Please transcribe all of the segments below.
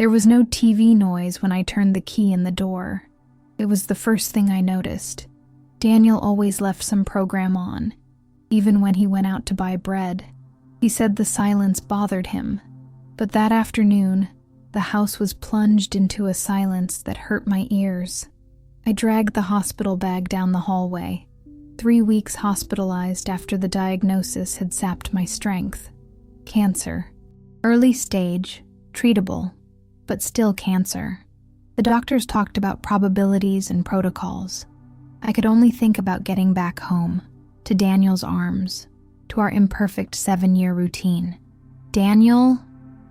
There was no TV noise when I turned the key in the door. It was the first thing I noticed. Daniel always left some program on, even when he went out to buy bread. He said the silence bothered him, but that afternoon, the house was plunged into a silence that hurt my ears. I dragged the hospital bag down the hallway. 3 weeks hospitalized after the diagnosis had sapped my strength. Cancer. Early stage, treatable, but still cancer. The doctors talked about probabilities and protocols. I could only think about getting back home, to Daniel's arms, to our imperfect 7-year routine. "Daniel,"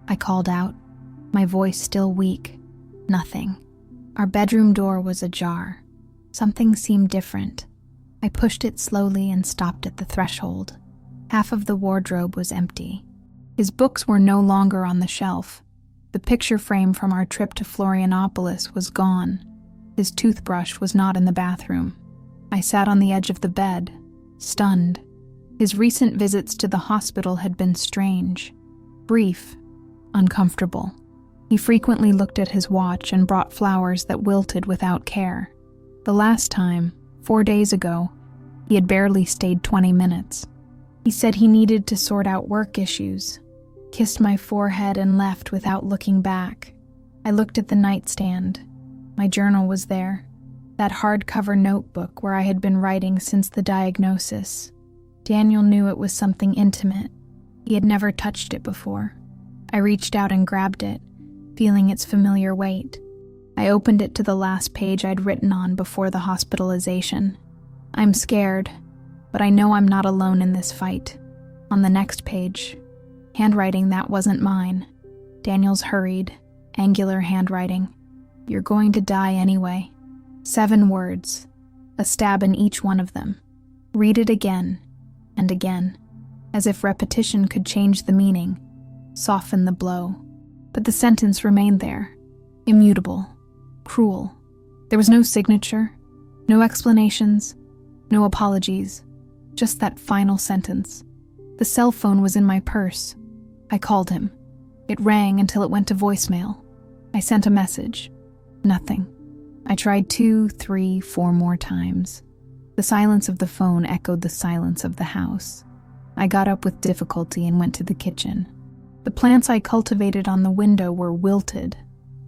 I called out, my voice still weak. Nothing. Our bedroom door was ajar. Something seemed different. I pushed it slowly and stopped at the threshold. Half of the wardrobe was empty. His books were no longer on the shelf. The picture frame from our trip to Florianopolis was gone. His toothbrush was not in the bathroom. I sat on the edge of the bed, stunned. His recent visits to the hospital had been strange, brief, uncomfortable. He frequently looked at his watch and brought flowers that wilted without care. The last time, 4 days ago, he had barely stayed 20 minutes. He said he needed to sort out work issues, kissed my forehead and left without looking back. I looked at the nightstand. My journal was there, that hardcover notebook where I had been writing since the diagnosis. Daniel knew it was something intimate. He had never touched it before. I reached out and grabbed it, feeling its familiar weight. I opened it to the last page I'd written on before the hospitalization. "I'm scared, but I know I'm not alone in this fight." On the next page, handwriting that wasn't mine. Daniel's hurried, angular handwriting. "You're going to die anyway." 7 words, a stab in each one of them. Read it again and again, as if repetition could change the meaning, soften the blow. But the sentence remained there, immutable, cruel. There was no signature, no explanations, no apologies, just that final sentence. The cell phone was in my purse. I called him. It rang until it went to voicemail. I sent a message. Nothing. I tried 2, 3, 4 more times. The silence of the phone echoed the silence of the house. I got up with difficulty and went to the kitchen. The plants I cultivated on the window were wilted,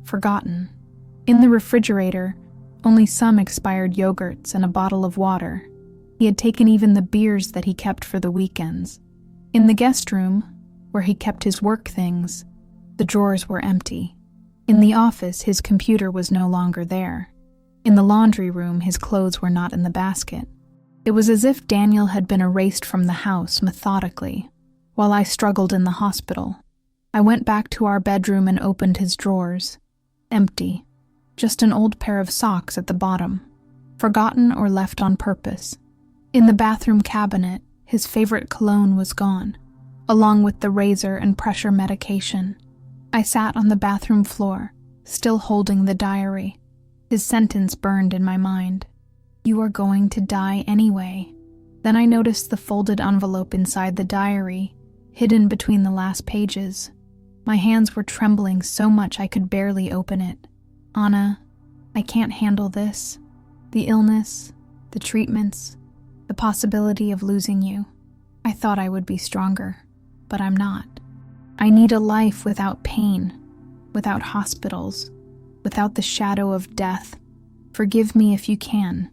forgotten. In the refrigerator, only some expired yogurts and a bottle of water. He had taken even the beers that he kept for the weekends. In the guest room, where he kept his work things, the drawers were empty. In the office, his computer was no longer there. In the laundry room, his clothes were not in the basket. It was as if Daniel had been erased from the house methodically, while I struggled in the hospital. I went back to our bedroom and opened his drawers. Empty. Just an old pair of socks at the bottom, forgotten or left on purpose. In the bathroom cabinet, his favorite cologne was gone, along with the razor and pressure medication. I sat on the bathroom floor, still holding the diary. His sentence burned in my mind. "You are going to die anyway." Then I noticed the folded envelope inside the diary, hidden between the last pages. My hands were trembling so much I could barely open it. "Anna, I can't handle this. The illness, the treatments, the possibility of losing you. I thought I would be stronger, but I'm not. I need a life without pain, without hospitals, without the shadow of death. Forgive me if you can.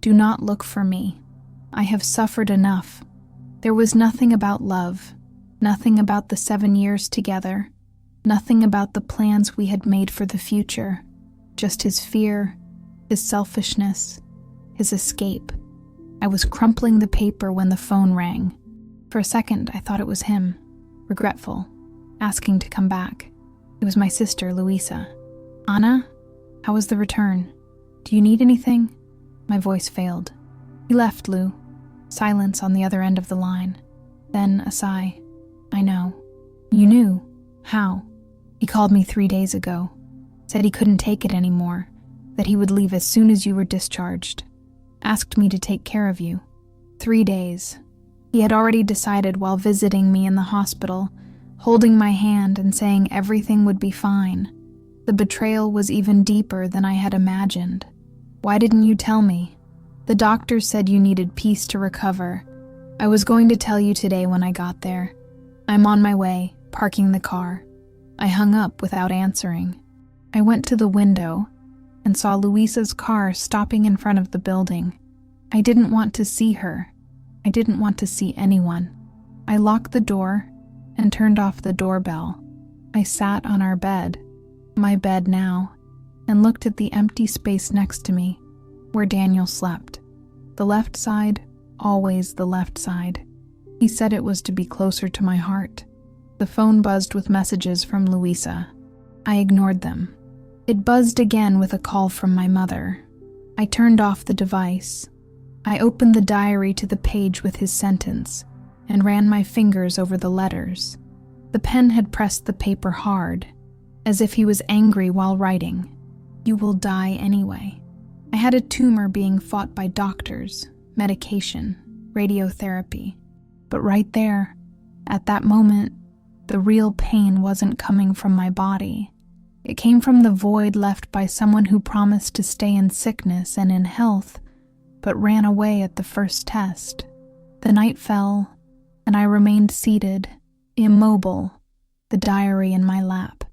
Do not look for me. I have suffered enough." There was nothing about love, nothing about the 7 years together, nothing about the plans we had made for the future, just his fear, his selfishness, his escape. I was crumpling the paper when the phone rang. For a second, I thought it was him, regretful, asking to come back. It was my sister, Louisa. "Anna, how was the return? Do you need anything?" My voice failed. "He left, Lou." Silence on the other end of the line. Then a sigh. "I know." "You knew? How?" "He called me 3 days ago. Said he couldn't take it anymore, that he would leave as soon as you were discharged. Asked me to take care of you. 3 days. He had already decided while visiting me in the hospital, holding my hand and saying everything would be fine. The betrayal was even deeper than I had imagined. Why didn't you tell me? The doctor said you needed peace to recover. I was going to tell you today when I got there. I'm on my way, parking the car. I hung up without answering. I went to the window and saw Luisa's car stopping in front of the building. I didn't want to see her. I didn't want to see anyone. I locked the door and turned off the doorbell. I sat on our bed, my bed now, and looked at the empty space next to me, where Daniel slept. The left side, always the left side. He said it was to be closer to my heart. The phone buzzed with messages from Luisa. I ignored them. It buzzed again with a call from my mother. I turned off the device. I opened the diary to the page with his sentence and ran my fingers over the letters. The pen had pressed the paper hard, as if he was angry while writing. You will die anyway. I had a tumor being fought by doctors, medication, radiotherapy. But right there, at that moment, the real pain wasn't coming from my body. It came from the void left by someone who promised to stay in sickness and in health, but ran away at the first test. The night fell, and I remained seated, immobile, the diary in my lap.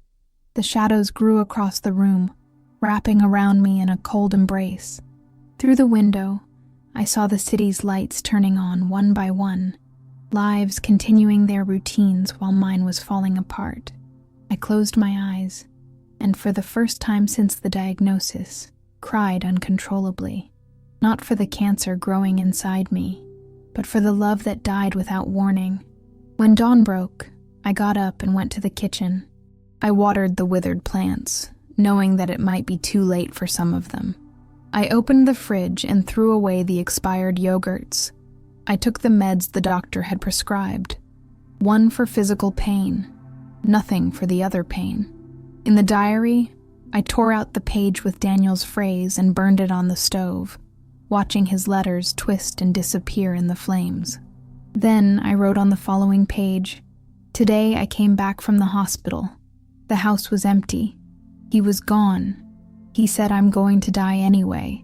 The shadows grew across the room, wrapping around me in a cold embrace. Through the window, I saw the city's lights turning on one by one, lives continuing their routines while mine was falling apart. I closed my eyes, and for the first time since the diagnosis, cried uncontrollably. Not for the cancer growing inside me, but for the love that died without warning. When dawn broke, I got up and went to the kitchen. I watered the withered plants, knowing that it might be too late for some of them. I opened the fridge and threw away the expired yogurts. I took the meds the doctor had prescribed. One for physical pain, nothing for the other pain. In the diary, I tore out the page with Daniel's phrase and burned it on the stove, watching his letters twist and disappear in the flames. Then I wrote on the following page, "Today I came back from the hospital. The house was empty. He was gone. He said I'm going to die anyway.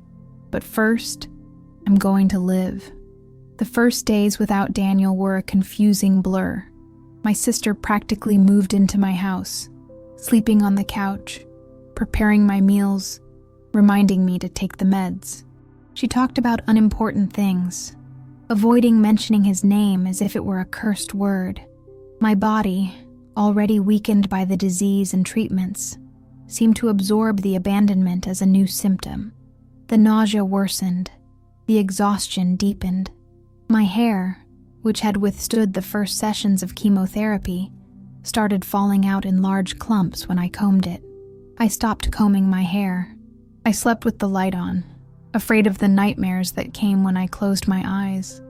But first, I'm going to live." The first days without Daniel were a confusing blur. My sister practically moved into my house, sleeping on the couch, preparing my meals, reminding me to take the meds. She talked about unimportant things, avoiding mentioning his name as if it were a cursed word. My body, already weakened by the disease and treatments, seemed to absorb the abandonment as a new symptom. The nausea worsened, the exhaustion deepened. My hair, which had withstood the first sessions of chemotherapy, started falling out in large clumps when I combed it. I stopped combing my hair. I slept with the light on, afraid of the nightmares that came when I closed my eyes.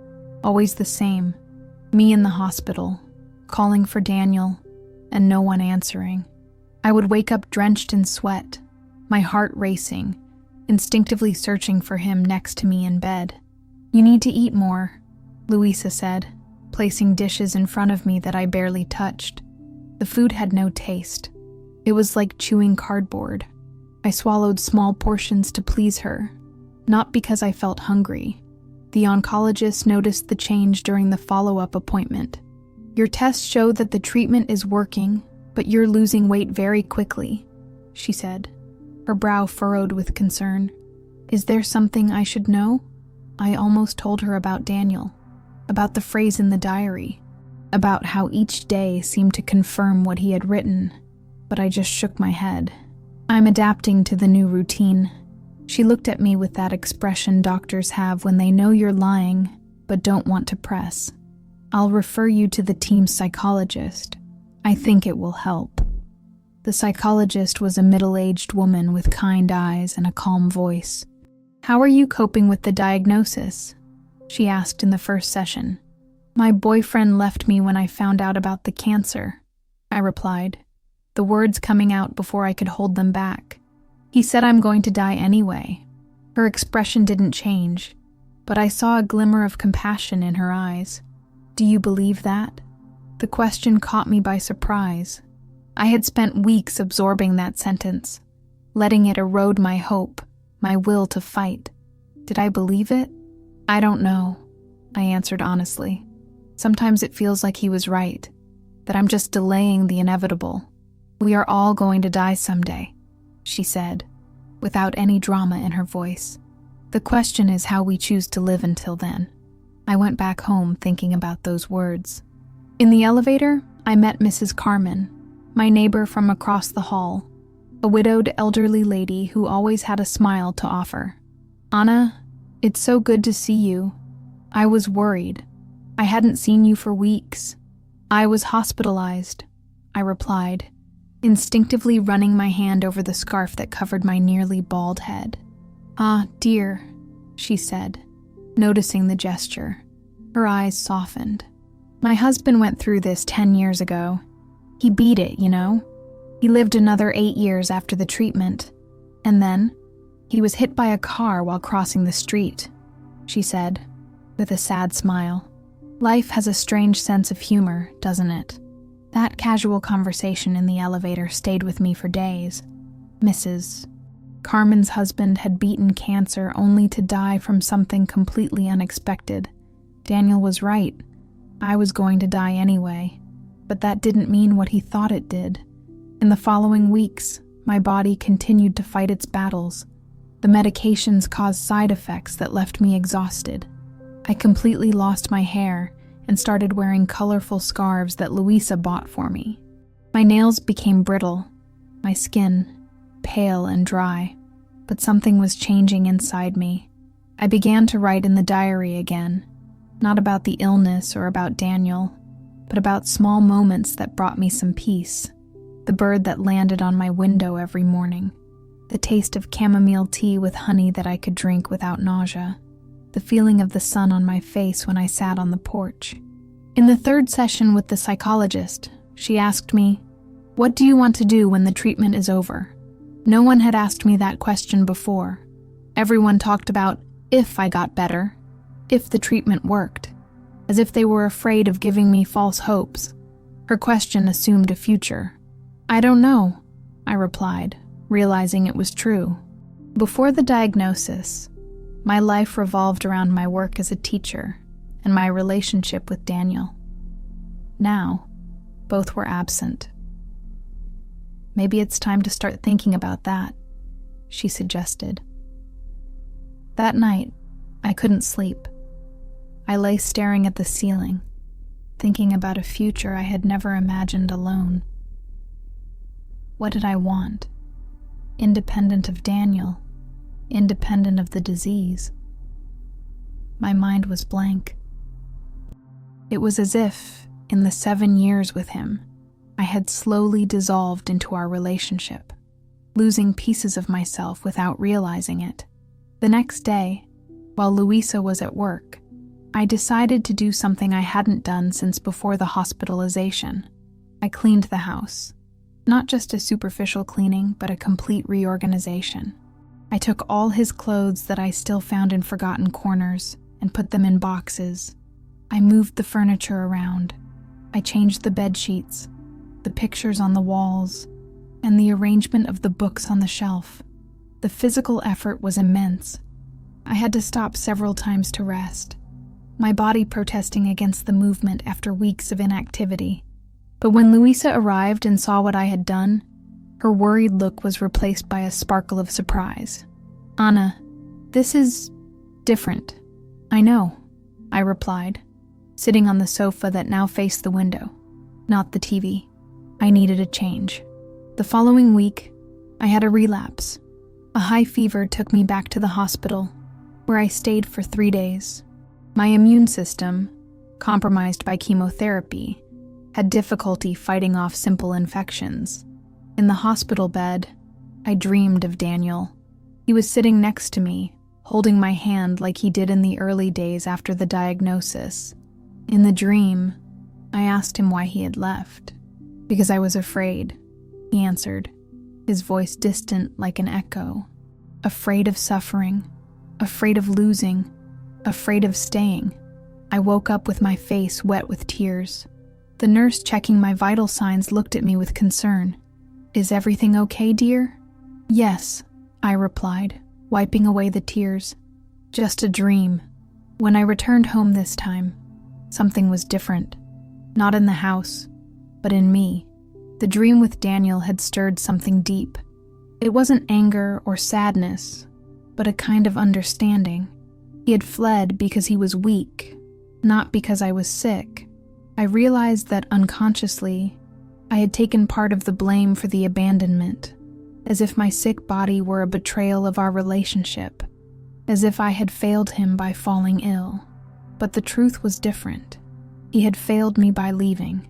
Always the same, me in the hospital, calling for Daniel, and no one answering. I would wake up drenched in sweat, my heart racing, instinctively searching for him next to me in bed. "You need to eat more," Luisa said, placing dishes in front of me that I barely touched. The food had no taste. It was like chewing cardboard. I swallowed small portions to please her, not because I felt hungry. The oncologist noticed the change during the follow-up appointment. "Your tests show that the treatment is working, but you're losing weight very quickly," she said, her brow furrowed with concern. "Is there something I should know?" I almost told her about Daniel, about the phrase in the diary, about how each day seemed to confirm what he had written, but I just shook my head. "I'm adapting to the new routine." She looked at me with that expression doctors have when they know you're lying, but don't want to press. "I'll refer you to the team's psychologist. I think it will help." The psychologist was a middle-aged woman with kind eyes and a calm voice. "How are you coping with the diagnosis?" she asked in the first session. "My boyfriend left me when I found out about the cancer," I replied, the words coming out before I could hold them back. "He said I'm going to die anyway." Her expression didn't change, but I saw a glimmer of compassion in her eyes. "Do you believe that?" The question caught me by surprise. I had spent weeks absorbing that sentence, letting it erode my hope, my will to fight. Did I believe it? I don't know, I answered honestly. Sometimes it feels like he was right, that I'm just delaying the inevitable. We are all going to die someday, she said, without any drama in her voice. The question is how we choose to live until then. I went back home thinking about those words. In the elevator, I met Mrs. Carmen, my neighbor from across the hall, a widowed elderly lady who always had a smile to offer. Anna, it's so good to see you. I was worried. I hadn't seen you for weeks. I was hospitalized, I replied, instinctively running my hand over the scarf that covered my nearly bald head. Ah, dear, she said, noticing the gesture. Her eyes softened. My husband went through this 10 years ago. He beat it, you know. He lived another 8 years after the treatment. And then, he was hit by a car while crossing the street, she said, with a sad smile. Life has a strange sense of humor, doesn't it? That casual conversation in the elevator stayed with me for days. Mrs. Carmen's husband had beaten cancer only to die from something completely unexpected. Daniel was right. I was going to die anyway. But that didn't mean what he thought it did. In the following weeks, my body continued to fight its battles. The medications caused side effects that left me exhausted. I completely lost my hair and started wearing colorful scarves that Louisa bought for me. My nails became brittle, my skin pale and dry, but something was changing inside me. I began to write in the diary again, not about the illness or about Daniel, but about small moments that brought me some peace. The bird that landed on my window every morning, the taste of chamomile tea with honey that I could drink without nausea, the feeling of the sun on my face when I sat on the porch. In the third session with the psychologist, she asked me, "What do you want to do when the treatment is over?" No one had asked me that question before. Everyone talked about if I got better, if the treatment worked, as if they were afraid of giving me false hopes. Her question assumed a future. "I don't know," I replied, realizing it was true. Before the diagnosis, my life revolved around my work as a teacher and my relationship with Daniel. Now, both were absent. "Maybe it's time to start thinking about that," she suggested. That night, I couldn't sleep. I lay staring at the ceiling, thinking about a future I had never imagined alone. What did I want? Independent of Daniel, independent of the disease. My mind was blank. It was as if, in the 7 years with him, I had slowly dissolved into our relationship, losing pieces of myself without realizing it. The next day, while Louisa was at work, I decided to do something I hadn't done since before the hospitalization. I cleaned the house. Not just a superficial cleaning, but a complete reorganization. I took all his clothes that I still found in forgotten corners and put them in boxes. I moved the furniture around. I changed the bed sheets, the pictures on the walls, and the arrangement of the books on the shelf. The physical effort was immense. I had to stop several times to rest, my body protesting against the movement after weeks of inactivity. But when Louisa arrived and saw what I had done, her worried look was replaced by a sparkle of surprise. "Anna, this is different." "I know," I replied, sitting on the sofa that now faced the window, not the TV. I needed a change. The following week, I had a relapse. A high fever took me back to the hospital, where I stayed for 3 days. My immune system, compromised by chemotherapy, had difficulty fighting off simple infections. In the hospital bed, I dreamed of Daniel. He was sitting next to me, holding my hand like he did in the early days after the diagnosis. In the dream, I asked him why he had left. "Because I was afraid," he answered, his voice distant like an echo. "Afraid of suffering, afraid of losing, afraid of staying." I woke up with my face wet with tears. The nurse checking my vital signs looked at me with concern. "Is everything okay, dear?" "Yes," I replied, wiping away the tears. "Just a dream." When I returned home this time, something was different. Not in the house, but in me. The dream with Daniel had stirred something deep. It wasn't anger or sadness, but a kind of understanding. He had fled because he was weak, not because I was sick. I realized that unconsciously, I had taken part of the blame for the abandonment, as if my sick body were a betrayal of our relationship, as if I had failed him by falling ill. But the truth was different. He had failed me by leaving.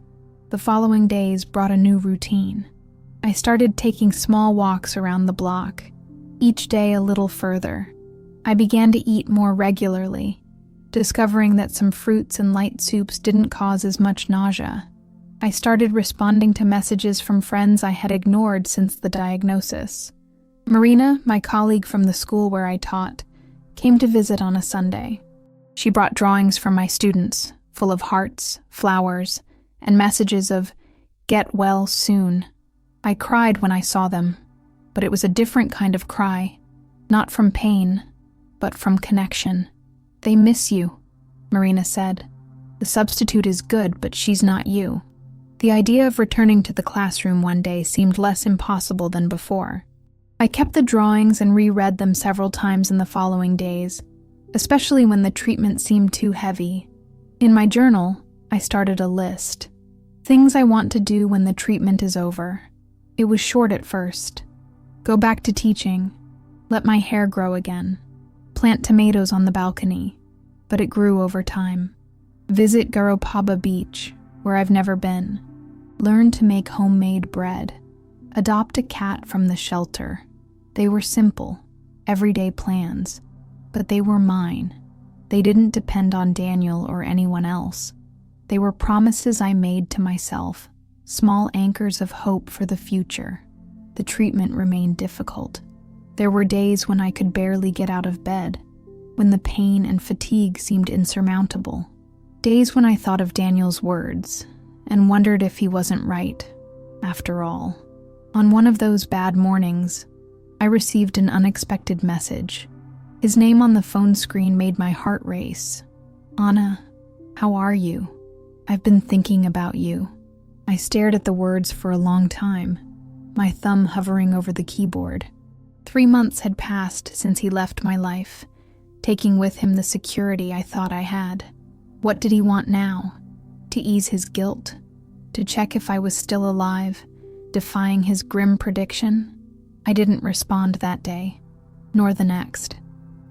The following days brought a new routine. I started taking small walks around the block, each day a little further. I began to eat more regularly, discovering that some fruits and light soups didn't cause as much nausea. I started responding to messages from friends I had ignored since the diagnosis. Marina, my colleague from the school where I taught, came to visit on a Sunday. She brought drawings from my students, full of hearts, flowers, and messages of "get well soon." I cried when I saw them, but it was a different kind of cry, not from pain, but from connection. "They miss you," Marina said. "The substitute is good, but she's not you." The idea of returning to the classroom one day seemed less impossible than before. I kept the drawings and reread them several times in the following days, especially when the treatment seemed too heavy. In my journal, I started a list. Things I want to do when the treatment is over. It was short at first. Go back to teaching. Let my hair grow again. Plant tomatoes on the balcony. But it grew over time. Visit Garopaba Beach, where I've never been. Learn to make homemade bread. Adopt a cat from the shelter. They were simple, everyday plans, but they were mine. They didn't depend on Daniel or anyone else. They were promises I made to myself, small anchors of hope for the future. The treatment remained difficult. There were days when I could barely get out of bed, when the pain and fatigue seemed insurmountable. Days when I thought of Daniel's words and wondered if he wasn't right, after all. On one of those bad mornings, I received an unexpected message. His name on the phone screen made my heart race. "Anna, how are you? I've been thinking about you." I stared at the words for a long time, my thumb hovering over the keyboard. 3 months had passed since he left my life, taking with him the security I thought I had. What did he want now? To ease his guilt? To check if I was still alive, defying his grim prediction? I didn't respond that day, nor the next.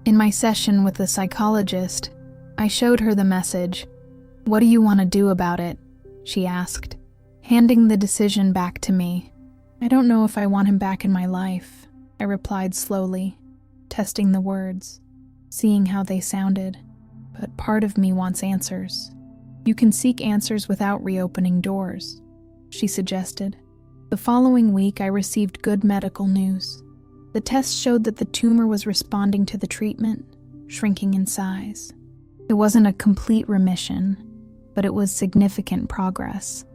In my session with the psychologist, I showed her the message. "What do you want to do about it?" she asked, handing the decision back to me. "I don't know if I want him back in my life," I replied slowly, testing the words, seeing how they sounded. "But part of me wants answers." "You can seek answers without reopening doors," she suggested. The following week, I received good medical news. The test showed that the tumor was responding to the treatment, shrinking in size. It wasn't a complete remission, but it was significant progress.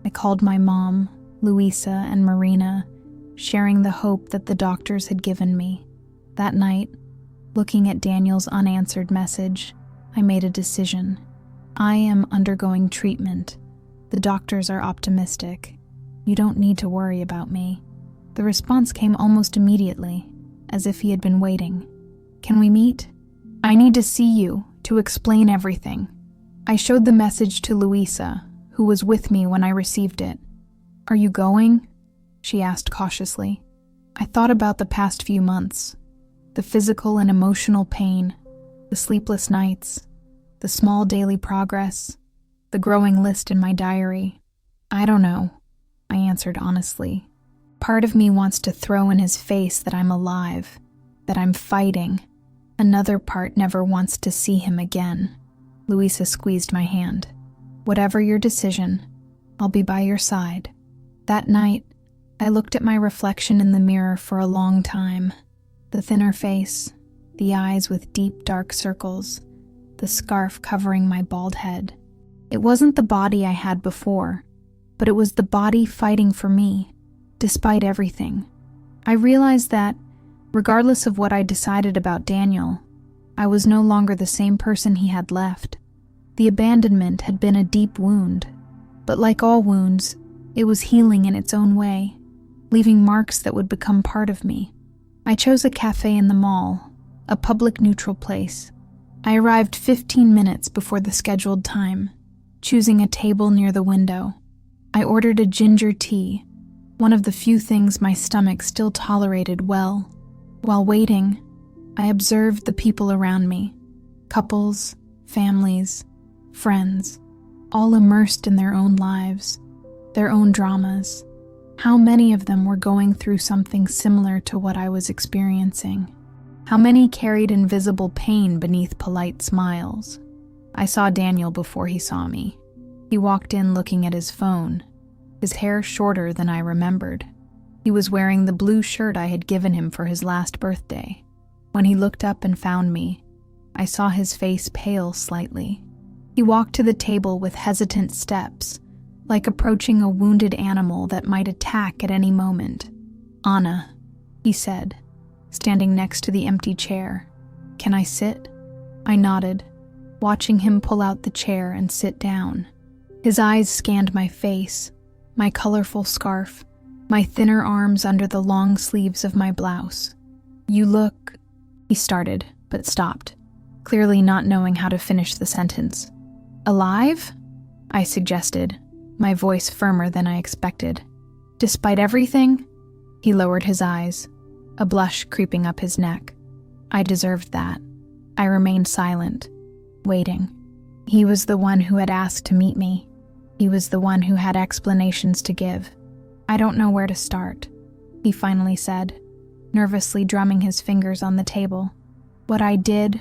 I called my mom, Luisa, and Marina, sharing the hope that the doctors had given me. That night, looking at Daniel's unanswered message, I made a decision. I am undergoing treatment. The doctors are optimistic. You don't need to worry about me. The response came almost immediately, as if he had been waiting. "Can we meet? I need to see you, to explain everything." I showed the message to Luisa, who was with me when I received it. "Are you going?" she asked cautiously. I thought about the past few months, the physical and emotional pain, the sleepless nights, the small daily progress, the growing list in my diary. "I don't know," I answered honestly. Part of me wants to throw in his face that I'm alive, that I'm fighting. Another part never wants to see him again. Luisa squeezed my hand. "Whatever your decision, I'll be by your side." That night, I looked at my reflection in the mirror for a long time. The thinner face, the eyes with deep dark circles, the scarf covering my bald head. It wasn't the body I had before, but it was the body fighting for me, despite everything. I realized that, regardless of what I decided about Daniel, I was no longer the same person he had left. The abandonment had been a deep wound, but like all wounds, it was healing in its own way, leaving marks that would become part of me. I chose a cafe in the mall, a public neutral place. I arrived 15 minutes before the scheduled time, choosing a table near the window. I ordered a ginger tea, one of the few things my stomach still tolerated well. While waiting, I observed the people around me, couples, families, friends, all immersed in their own lives, their own dramas. How many of them were going through something similar to what I was experiencing? How many carried invisible pain beneath polite smiles? I saw Daniel before he saw me. He walked in looking at his phone, his hair shorter than I remembered. He was wearing the blue shirt I had given him for his last birthday. When he looked up and found me, I saw his face pale slightly. He walked to the table with hesitant steps, like approaching a wounded animal that might attack at any moment. "Anna," he said, standing next to the empty chair. "Can I sit?" I nodded, watching him pull out the chair and sit down. His eyes scanned my face, my colorful scarf, my thinner arms under the long sleeves of my blouse. "You look," he started, but stopped, clearly not knowing how to finish the sentence. "Alive?" I suggested, my voice firmer than I expected. "Despite everything?" He lowered his eyes, a blush creeping up his neck. I deserved that. I remained silent, waiting. He was the one who had asked to meet me. He was the one who had explanations to give. "I don't know where to start," he finally said, nervously drumming his fingers on the table. "What I did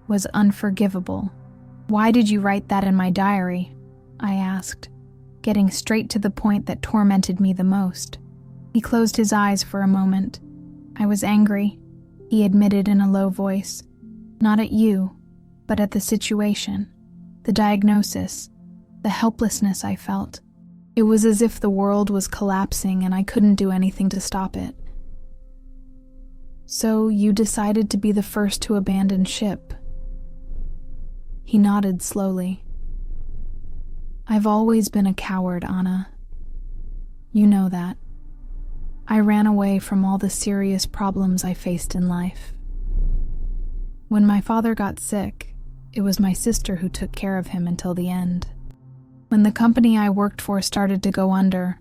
was unforgivable." "Why did you write that in my diary?" I asked, getting straight to the point that tormented me the most. He closed his eyes for a moment. "I was angry," he admitted in a low voice. "Not at you, but at the situation, the diagnosis, the helplessness I felt. It was as if the world was collapsing and I couldn't do anything to stop it." "So you decided to be the first to abandon ship?" He nodded slowly. "I've always been a coward, Anna. You know that. I ran away from all the serious problems I faced in life. When my father got sick, it was my sister who took care of him until the end. When the company I worked for started to go under,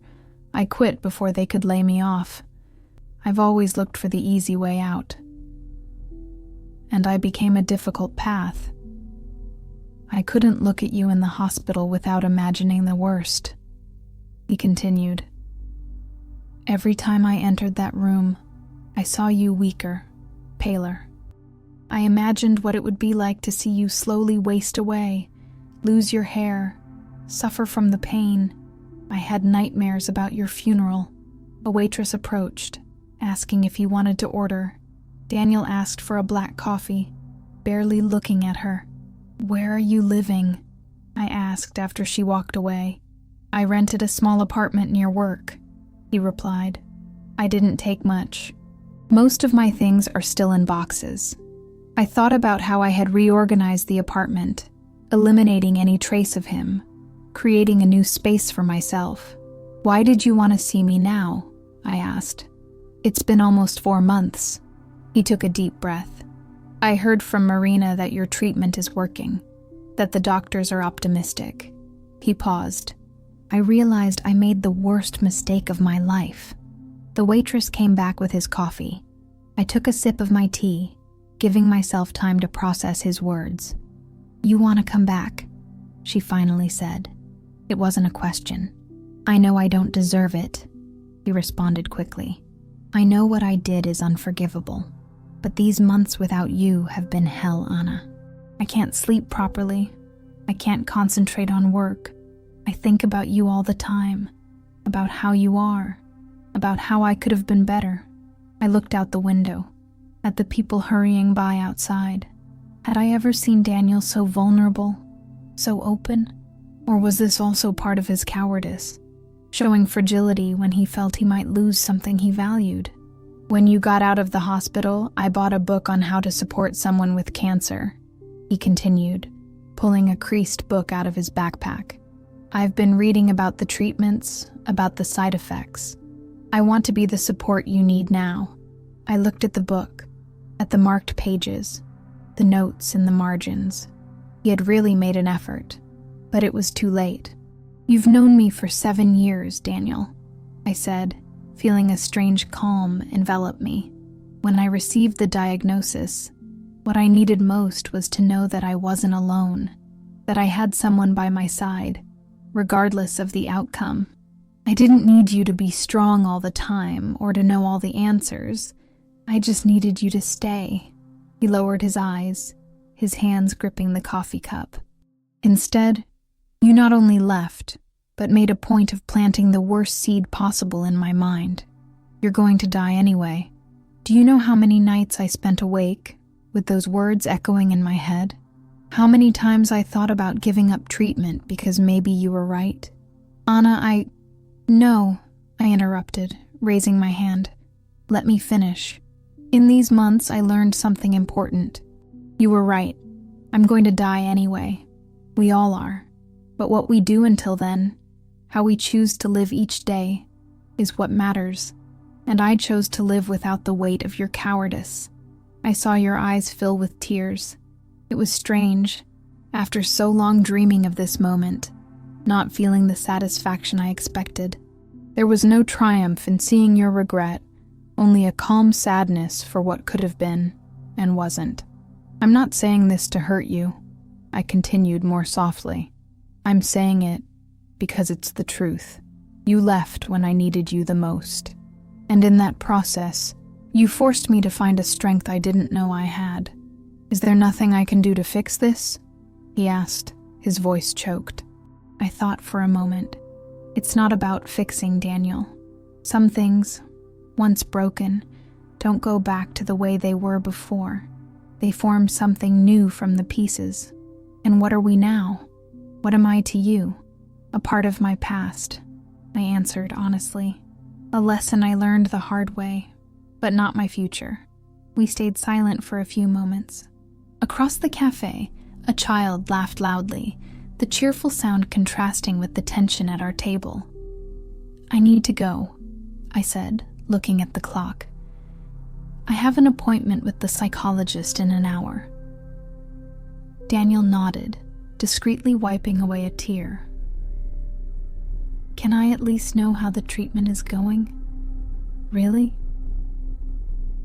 I quit before they could lay me off. I've always looked for the easy way out. And I became a difficult path. I couldn't look at you in the hospital without imagining the worst," he continued. "Every time I entered that room, I saw you weaker, paler. I imagined what it would be like to see you slowly waste away, lose your hair, suffer from the pain. I had nightmares about your funeral." A waitress approached, asking if he wanted to order. Daniel asked for a black coffee, barely looking at her. "Where are you living?" I asked after she walked away. "I rented a small apartment near work," he replied. "I didn't take much. Most of my things are still in boxes." I thought about how I had reorganized the apartment, eliminating any trace of him, creating a new space for myself. "Why did you want to see me now?" I asked. "It's been almost 4 months." He took a deep breath. "I heard from Marina that your treatment is working, that the doctors are optimistic." He paused. I realized I made the worst mistake of my life. The waitress came back with his coffee. I took a sip of my tea, giving myself time to process his words. "You want to come back?" she finally said. It wasn't a question. "I know I don't deserve it," he responded quickly. "I know what I did is unforgivable. But these months without you have been hell, Anna. I can't sleep properly. I can't concentrate on work. I think about you all the time, about how you are, about how I could have been better." I looked out the window, at the people hurrying by outside. Had I ever seen Daniel so vulnerable, so open? Or was this also part of his cowardice, showing fragility when he felt he might lose something he valued? When you got out of the hospital, I bought a book on how to support someone with cancer, he continued, pulling a creased book out of his backpack. I've been reading about the treatments, about the side effects. I want to be the support you need now. I looked at the book, at the marked pages, the notes in the margins. He had really made an effort, but it was too late. You've known me for 7 years, Daniel, I said, feeling a strange calm envelop me. When I received the diagnosis, what I needed most was to know that I wasn't alone, that I had someone by my side, regardless of the outcome. I didn't need you to be strong all the time or to know all the answers. I just needed you to stay. He lowered his eyes, his hands gripping the coffee cup. Instead, you not only left, but made a point of planting the worst seed possible in my mind. You're going to die anyway. Do you know how many nights I spent awake, with those words echoing in my head? How many times I thought about giving up treatment because maybe you were right? Anna, No, I interrupted, raising my hand. Let me finish. In these months, I learned something important. You were right. I'm going to die anyway. We all are. But what we do until then, how we choose to live each day, is what matters. And I chose to live without the weight of your cowardice. I saw your eyes fill with tears. It was strange, after so long dreaming of this moment, not feeling the satisfaction I expected. There was no triumph in seeing your regret, only a calm sadness for what could have been and wasn't. I'm not saying this to hurt you, I continued more softly. I'm saying it because it's the truth. You left when I needed you the most. And in that process, you forced me to find a strength I didn't know I had. Is there nothing I can do to fix this? He asked, his voice choked. I thought for a moment. It's not about fixing, Daniel. Some things, once broken, don't go back to the way they were before. They form something new from the pieces. And what are we now? What am I to you? A part of my past, I answered honestly. A lesson I learned the hard way, but not my future. We stayed silent for a few moments. Across the cafe, a child laughed loudly, the cheerful sound contrasting with the tension at our table. I need to go, I said, looking at the clock. I have an appointment with the psychologist in an hour. Daniel nodded, discreetly wiping away a tear. Can I at least know how the treatment is going? Really?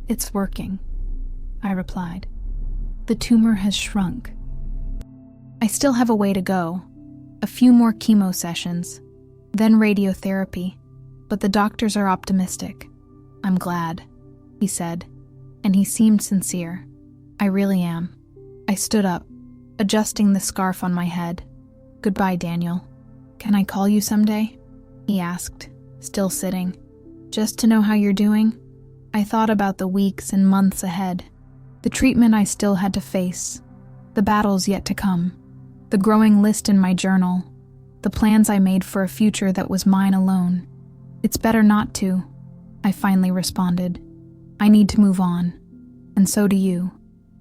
It's working, I replied. The tumor has shrunk. I still have a way to go, a few more chemo sessions, then radiotherapy, but the doctors are optimistic. I'm glad, he said, and he seemed sincere. I really am. I stood up, adjusting the scarf on my head. Goodbye, Daniel. Can I call you someday? He asked, still sitting. Just to know how you're doing? I thought about the weeks and months ahead, the treatment I still had to face, the battles yet to come, the growing list in my journal, the plans I made for a future that was mine alone. It's better not to, I finally responded. I need to move on, and so do you.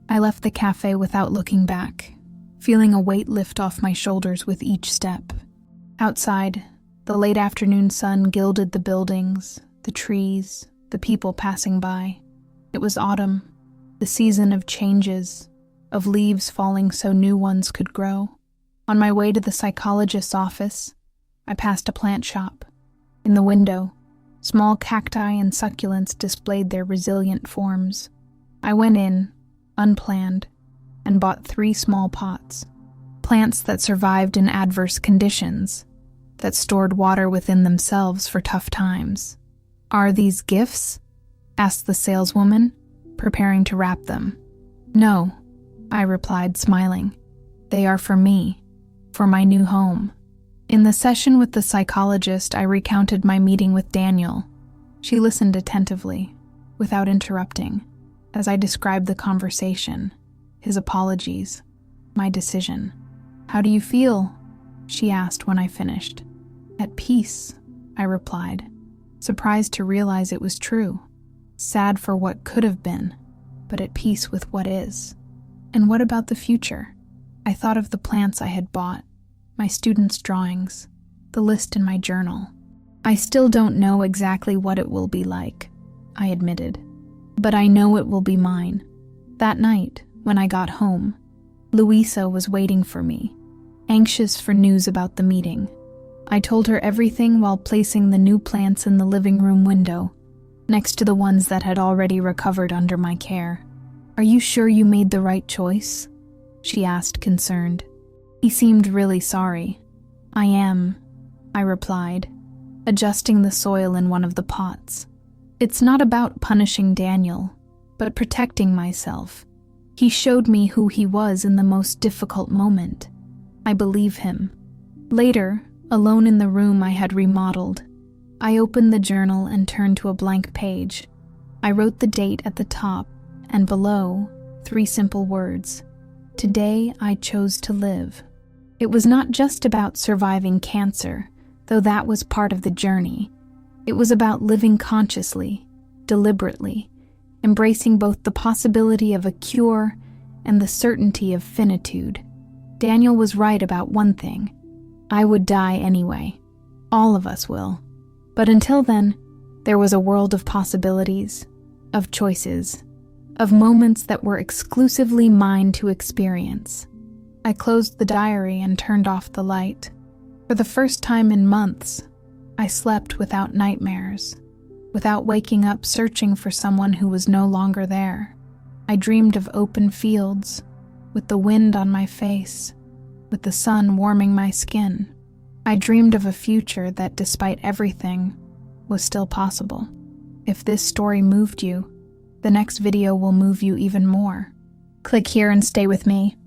I left the cafe without looking back, feeling a weight lift off my shoulders with each step. Outside, the late afternoon sun gilded the buildings, the trees, the people passing by. It was autumn, the season of changes, of leaves falling so new ones could grow. On my way to the psychologist's office, I passed a plant shop. In the window, small cacti and succulents displayed their resilient forms. I went in, unplanned, and bought 3 small pots, plants that survived in adverse conditions, that stored water within themselves for tough times. Are these gifts? Asked the saleswoman, preparing to wrap them. No, I replied, smiling. They are for me, for my new home. In the session with the psychologist, I recounted my meeting with Daniel. She listened attentively, without interrupting, as I described the conversation, his apologies, my decision. How do you feel? she asked when I finished. At peace, I replied, surprised to realize it was true. Sad for what could have been, but at peace with what is. And what about the future? I thought of the plants I had bought, my students' drawings, the list in my journal. I still don't know exactly what it will be like, I admitted, but I know it will be mine. That night, when I got home, Louisa was waiting for me, anxious for news about the meeting. I told her everything while placing the new plants in the living room window, next to the ones that had already recovered under my care. "Are you sure you made the right choice?" she asked, concerned. He seemed really sorry. "I am," I replied, adjusting the soil in one of the pots. "It's not about punishing Daniel, but protecting myself. He showed me who he was in the most difficult moment. I believe him." Later, alone in the room I had remodeled, I opened the journal and turned to a blank page. I wrote the date at the top, and below, 3 simple words. Today I chose to live. It was not just about surviving cancer, though that was part of the journey. It was about living consciously, deliberately, embracing both the possibility of a cure and the certainty of finitude. Daniel was right about one thing. I would die anyway. All of us will. But until then, there was a world of possibilities, of choices, of moments that were exclusively mine to experience. I closed the diary and turned off the light. For the first time in months, I slept without nightmares, without waking up searching for someone who was no longer there. I dreamed of open fields, with the wind on my face, with the sun warming my skin. I dreamed of a future that, despite everything, was still possible. If this story moved you, the next video will move you even more. Click here and stay with me.